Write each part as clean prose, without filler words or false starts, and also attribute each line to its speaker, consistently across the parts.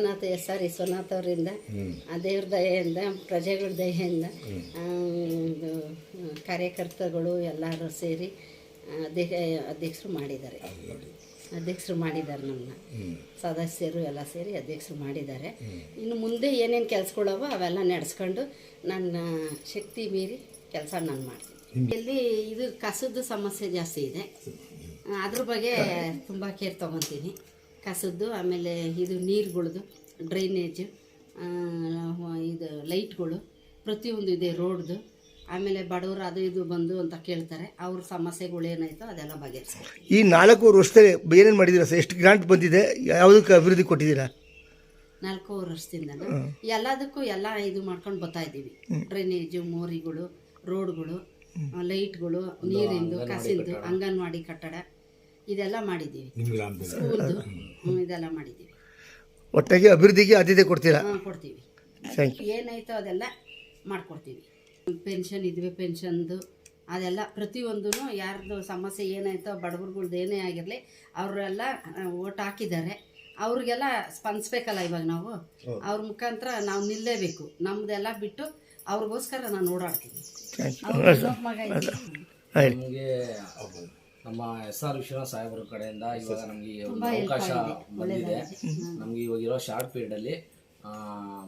Speaker 1: ವಿಶ್ವನಾಥ ವಿಶ್ವನಾಥ್ ಅವರಿಂದ ಆ ದೇವ್ರ ದಯೆಯಿಂದ ಪ್ರಜೆಗಳ ದಯೆಯಿಂದ ಕಾರ್ಯಕರ್ತಗಳು ಎಲ್ಲರೂ ಸೇರಿ ಅಧ್ಯಕ್ಷರು ಮಾಡಿದ್ದಾರೆ ನಮ್ಮನ್ನ ಸದಸ್ಯರು ಎಲ್ಲ ಸೇರಿ ಅಧ್ಯಕ್ಷರು ಮಾಡಿದ್ದಾರೆ. ಇನ್ನು ಮುಂದೆ ಏನೇನು ಕೆಲಸಗಳವ ಅವೆಲ್ಲ ನಡೆಸ್ಕೊಂಡು ನನ್ನ ಶಕ್ತಿ ಮೀರಿ ಕೆಲಸ ನಾನು ಮಾಡ್ತೀನಿ. ಇಲ್ಲಿ ಇದು ಕಸದ ಸಮಸ್ಯೆ ಜಾಸ್ತಿ ಇದೆ, ಅದ್ರ ಬಗ್ಗೆ ತುಂಬ ಕೇರ್ ತೊಗೊತೀನಿ. ಕಸದ್ದು, ಆಮೇಲೆ ಇದು ನೀರುಗಳದು, ಡ್ರೈನೇಜ್, ಇದು ಲೈಟ್ಗಳು ಪ್ರತಿಯೊಂದು ಇದೆ, ರೋಡ್ದು. ಆಮೇಲೆ ಬಡವರು ಅದು ಇದು ಬಂದು ಅಂತ ಕೇಳ್ತಾರೆ, ಅವ್ರ ಸಮಸ್ಯೆಗಳು ಏನಾಯ್ತೋ ಅದೆಲ್ಲ ಬಗೆಹರಿಸ್ತಾರೆ.
Speaker 2: ಈ 4 ವರ್ಷದಲ್ಲಿ ಏನೇನು ಮಾಡಿದ್ದೀರಾ ಸರ್? ಎಷ್ಟು ಗ್ರಾಂಟ್ ಬಂದಿದೆ? ಯಾವುದಕ್ಕೆ ಅಭಿವೃದ್ಧಿ ಕೊಟ್ಟಿದ್ದೀರಾ?
Speaker 1: 4 ವರ್ಷದಿಂದ ಎಲ್ಲದಕ್ಕೂ ಎಲ್ಲ ಇದು ಮಾಡ್ಕೊಂಡು ಬರ್ತಾ ಇದ್ದೀವಿ. ಡ್ರೈನೇಜು, ಮೋರಿಗಳು, ರೋಡ್ಗಳು, ಲೈಟ್ಗಳು, ನೀರಿಂದು, ಕಸಿಂದು, ಅಂಗನವಾಡಿ ಕಟ್ಟಡ ಇದೆಲ್ಲ ಮಾಡಿದ್ದೀವಿ. ಸ್ಕೂಲ್ದು ಇದೆಲ್ಲ ಮಾಡಿದ್ದೀವಿ.
Speaker 2: ಒಟ್ಟಾಗಿ ಅಭಿವೃದ್ಧಿಗೆ ಆದ್ಯತೆ ಕೊಡ್ತೀರಾ?
Speaker 1: ಕೊಡ್ತೀವಿ.
Speaker 2: Thank you.
Speaker 1: ಏನಾಯ್ತೋ ಅದೆಲ್ಲ ಮಾಡಿಕೊಡ್ತೀವಿ. ಪೆನ್ಷನ್ ಇದ್ವಿ, ಪೆನ್ಷನ್ದು ಅದೆಲ್ಲ ಪ್ರತಿಯೊಂದೂ ಯಾರ್ದು ಸಮಸ್ಯೆ ಏನಾಯ್ತೋ ಬಡವ್ರುಗಳ್ದು ಏನೇ ಆಗಿರಲಿ ಅವರೆಲ್ಲ ಓಟ್ ಹಾಕಿದ್ದಾರೆ, ಅವ್ರಿಗೆಲ್ಲ ಸ್ಪಂದಿಸ್ಬೇಕಲ್ಲ. ಇವಾಗ ನಾವು ಅವ್ರ ಮುಖಾಂತರ ನಾವು ನಿಲ್ಲೇಬೇಕು. ನಮ್ಮದೆಲ್ಲ ಬಿಟ್ಟು ಅವ್ರಿಗೋಸ್ಕರ ನಾನು ಓಡಾಡ್ತೀನಿ.
Speaker 3: ನಮಗೆ ನಮ್ಮ SR ವಿಶ್ವನಾಥ್ ಸಾಹೇಬ್ರ ಕಡೆಯಿಂದ ಇವಾಗ ನಮಗೆ ಅವಕಾಶ ಬಂದಿದೆ. ನಮಗೆ ಇವಾಗ ಇರೋ ಶಾರ್ಟ್ ಪೀರಿಯಡಲ್ಲಿ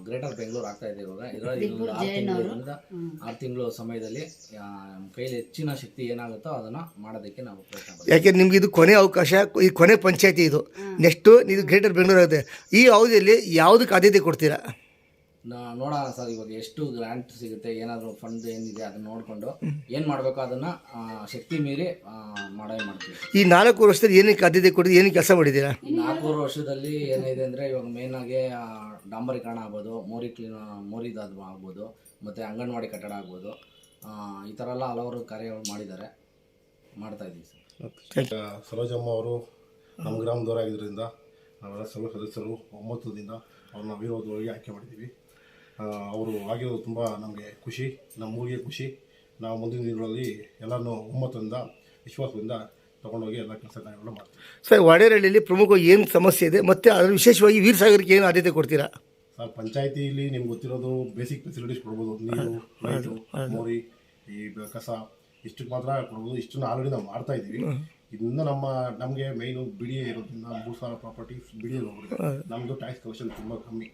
Speaker 3: ಗ್ರೇಟರ್ ಬೆಂಗಳೂರು ಆಗ್ತಾ ಇದೆ. ಇವಾಗ ಇದರಲ್ಲಿ 6 ತಿಂಗಳು ಸಮಯದಲ್ಲಿ ಕೈಲಿ ಹೆಚ್ಚಿನ ಶಕ್ತಿ ಏನಾಗುತ್ತೋ ಅದನ್ನು ಮಾಡೋದಕ್ಕೆ ನಾವು ಪ್ರಯತ್ನ ಮಾಡ್ತೀವಿ.
Speaker 2: ಯಾಕೆ ನಿಮ್ಗೆ ಇದು ಕೊನೆ ಅವಕಾಶ, ಈ ಕೊನೆ ಪಂಚಾಯತಿ ಇದು. ನೆಕ್ಸ್ಟು ಇದು ಗ್ರೇಟರ್ ಬೆಂಗಳೂರು ಆಗುತ್ತೆ. ಈ ಅವಧಿಯಲ್ಲಿ ಯಾವುದಕ್ಕೆ ಆದ್ಯತೆ ಕೊಡ್ತೀರಾ?
Speaker 3: ನೋಡೋಣ ಸರ್, ಇವಾಗ ಎಷ್ಟು ಗ್ರಾಂಟ್ ಸಿಗುತ್ತೆ, ಏನಾದರೂ ಫಂಡ್ ಏನಿದೆ ಅದನ್ನ ನೋಡಿಕೊಂಡು ಏನು ಮಾಡಬೇಕು ಅದನ್ನು ಶಕ್ತಿ ಮೀರಿ ಮಾಡ್ತೀವಿ.
Speaker 2: ಈ 4 ವರ್ಷದಲ್ಲಿ ಏನಕ್ಕೆ ಆದ್ಯತೆ ಕೊಟ್ಟಿದ್ದು, ಏನಕ್ಕೆ ಕೆಲಸ ಮಾಡಿದ್ದೀರಾ?
Speaker 3: ಈ 4 ವರ್ಷದಲ್ಲಿ ಏನಿದೆ ಅಂದರೆ ಇವಾಗ ಮೇಯ್ನಾಗಿ ಡಾಂಬರೀಕರಣ ಆಗ್ಬೋದು, ಮೋರಿದಾದು ಆಗ್ಬೋದು, ಮತ್ತು ಅಂಗನವಾಡಿ ಕಟ್ಟಡ ಆಗ್ಬೋದು, ಈ ಥರ ಎಲ್ಲ ಹಲವಾರು ಕಾರ್ಯಗಳು ಮಾಡ್ತಾ ಇದ್ದೀವಿ ಸರ್.
Speaker 4: ಸರೋಜಮ್ಮ ಅವರು ನಮ್ಮ ಗ್ರಾಮದವರಾಗಿದ್ದರಿಂದ ನಾವೆಲ್ಲ ಸದಸ್ಯರು ಒಮ್ಮತದಿಂದ ಅವ್ರನ್ನ ವಿರೋಧವಾಗಿ ಆಯ್ಕೆ ಮಾಡಿದ್ದೀವಿ. ಅವರು ಆಗಿರೋದು ತುಂಬ ನಮಗೆ ಖುಷಿ, ನಮ್ಮೂರಿಗೆ ಖುಷಿ. ನಾವು ಮುಂದಿನ ದಿನಗಳಲ್ಲಿ ಎಲ್ಲನೂ ಒಮ್ಮತದಿಂದ, ವಿಶ್ವಾಸದಿಂದ ತೊಗೊಂಡೋಗಿ ಎಲ್ಲ ಕೆಲಸ ಕಾರ್ಯಗಳು ಮಾಡ್ತೀವಿ.
Speaker 2: ಸರ್, ವಾಡೇರಹಳ್ಳಿಯಲ್ಲಿ ಪ್ರಮುಖವಾಗಿ ಏನು ಸಮಸ್ಯೆ ಇದೆ, ಮತ್ತು ಅದರ ವಿಶೇಷವಾಗಿ ವೀರಸಾಗರಕ್ಕೆ ಏನು ಆದ್ಯತೆ ಕೊಡ್ತೀರಾ?
Speaker 4: ಸರ್, ಪಂಚಾಯತಿಯಲ್ಲಿ ನಿಮ್ಗೆ ಗೊತ್ತಿರೋದು ಬೇಸಿಕ್ ಫೆಸಿಲಿಟೀಸ್ ಕೊಡ್ಬೋದು. ನೀರು, ಲೈಟು, ಮೋರಿ, ಈ ಕಸ ಇಷ್ಟಕ್ಕೆ ಮಾತ್ರ ಕೊಡ್ಬೋದು. ಇಷ್ಟನ್ನು ಆಲ್ರೆಡಿ ನಾವು ಮಾಡ್ತಾ ಇದ್ದೀವಿ. ಇನ್ನು ನಮಗೆ ಮೈನು ಬಿಡಿ ಇರೋದ್ರಿಂದ 3,000 ಪ್ರಾಪರ್ಟೀಸ್ ಬಿಡಿ ಹೋಗ್ಬಿಡುತ್ತೆ. ನಮ್ಮದು ಟ್ಯಾಕ್ಸ್ ಕಲೆಕ್ಷನ್ ತುಂಬ ಕಮ್ಮಿ.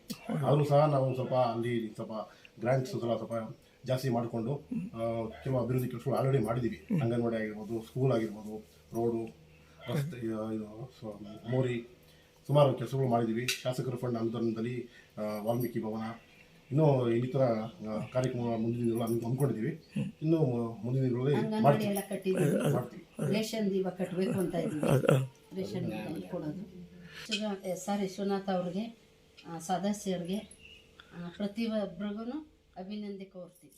Speaker 4: ಆದರೂ ಸಹ ನಾವು ಸ್ವಲ್ಪ ಅಲ್ಲಿ ಸ್ವಲ್ಪ ಗ್ರಾಂಟ್ಸ್ ಸ್ವಲ್ಪ ಜಾಸ್ತಿ ಮಾಡಿಕೊಂಡು ಕೆಲವು ಅಭಿವೃದ್ಧಿ ಕೆಲಸಗಳು ಆಲ್ರೆಡಿ ಮಾಡಿದ್ದೀವಿ. ಅಂಗನವಾಡಿ ಆಗಿರ್ಬೋದು, ಸ್ಕೂಲ್ ಆಗಿರ್ಬೋದು, ರೋಡು, ರಸ್ತೆ, ಮೋರಿ, ಸುಮಾರು ಕೆಲಸಗಳು ಮಾಡಿದ್ದೀವಿ. ಶಾಸಕರ ಫಂಡ್ ಅನುದಾನದಲ್ಲಿ ವಾಲ್ಮೀಕಿ ಭವನ, ಇನ್ನೂ ಇನ್ನಿತರ ಕಾರ್ಯಕ್ರಮ ಮುಂದಿನ ದಿನಗಳು ಹಮ್ಮಿಕೊಂಡಿದ್ದೀವಿ. ಇನ್ನೂ ಮುಂದಿನ ದಿನಗಳಲ್ಲಿ ಮಾಡ್ತೀವಿ.
Speaker 1: ರೇಷನ್ ಇವಾಗ ಕಟ್ಟಬೇಕು ಅಂತ ಇದ್ದೀವಿ. ರೇಷನ್ ಕೊಡೋದು. SR ವಿಶ್ವನಾಥ್ ಅವ್ರಿಗೆ, ಸದಸ್ಯರಿಗೆ, ಪ್ರತಿಯೊಬ್ಬರಿಗೂ ಅಭಿನಂದನೆ ಕೋರ್ತೀವಿ.